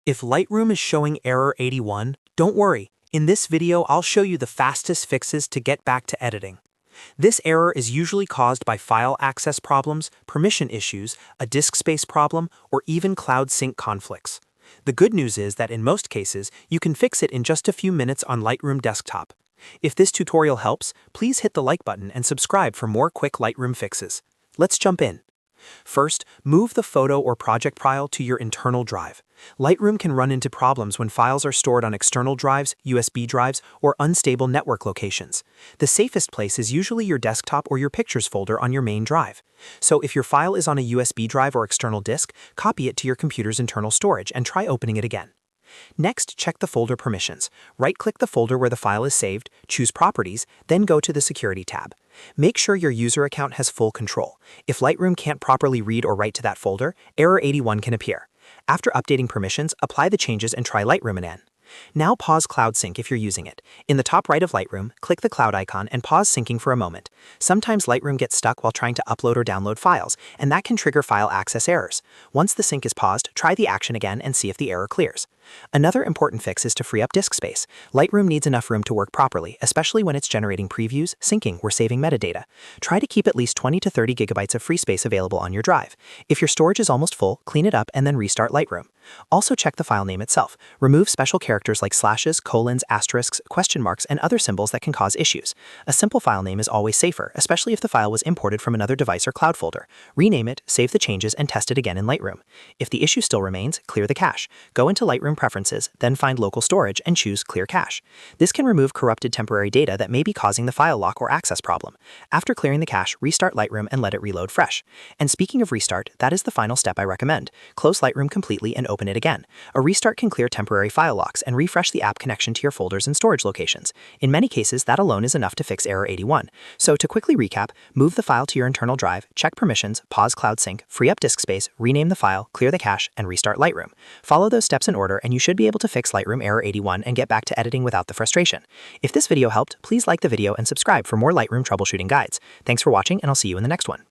If Lightroom is showing error 81, don't worry. In this video, I'll show you the fastest fixes to get back to editing. This error is usually caused by file access problems, permission issues, a disk space problem, or even cloud sync conflicts. The good news is that in most cases, you can fix it in just a few minutes on Lightroom desktop. If this tutorial helps, please hit the like button and subscribe for more quick Lightroom fixes. Let's jump in. First, move the photo or project file to your internal drive. Lightroom can run into problems when files are stored on external drives, USB drives, or unstable network locations. The safest place is usually your desktop or your pictures folder on your main drive. So if your file is on a USB drive or external disk, copy it to your computer's internal storage and try opening it again. Next, check the folder permissions. Right-click the folder where the file is saved, choose Properties, then go to the Security tab. Make sure your user account has full control. If Lightroom can't properly read or write to that folder, error 81 can appear. After updating permissions, apply the changes and try Lightroom again. Now pause Cloud Sync if you're using it. In the top right of Lightroom, click the cloud icon and pause syncing for a moment. Sometimes Lightroom gets stuck while trying to upload or download files, and that can trigger file access errors. Once the sync is paused, try the action again and see if the error clears. Another important fix is to free up disk space. Lightroom needs enough room to work properly, especially when it's generating previews, syncing, or saving metadata. Try to keep at least 20 to 30 gigabytes of free space available on your drive. If your storage is almost full, clean it up and then restart Lightroom. Also check the file name itself. Remove special characters like slashes, colons, asterisks, question marks, and other symbols that can cause issues. A simple file name is always safer, especially if the file was imported from another device or cloud folder. Rename it, save the changes, and test it again in Lightroom. If the issue still remains, clear the cache. Go into Lightroom Preferences, then find Local Storage and choose Clear Cache. This can remove corrupted temporary data that may be causing the file lock or access problem. After clearing the cache, restart Lightroom and let it reload fresh. And speaking of restart, that is the final step I recommend. Close Lightroom completely and open it again. A restart can clear temporary file locks and refresh the app connection to your folders and storage locations. In many cases, that alone is enough to fix error 81. So to quickly recap, move the file to your internal drive, check permissions, pause Cloud Sync, free up disk space, rename the file, clear the cache, and restart Lightroom. Follow those steps in order and you should be able to fix Lightroom error 81 and get back to editing without the frustration. If this video helped, please like the video and subscribe for more Lightroom troubleshooting guides. Thanks for watching and I'll see you in the next one.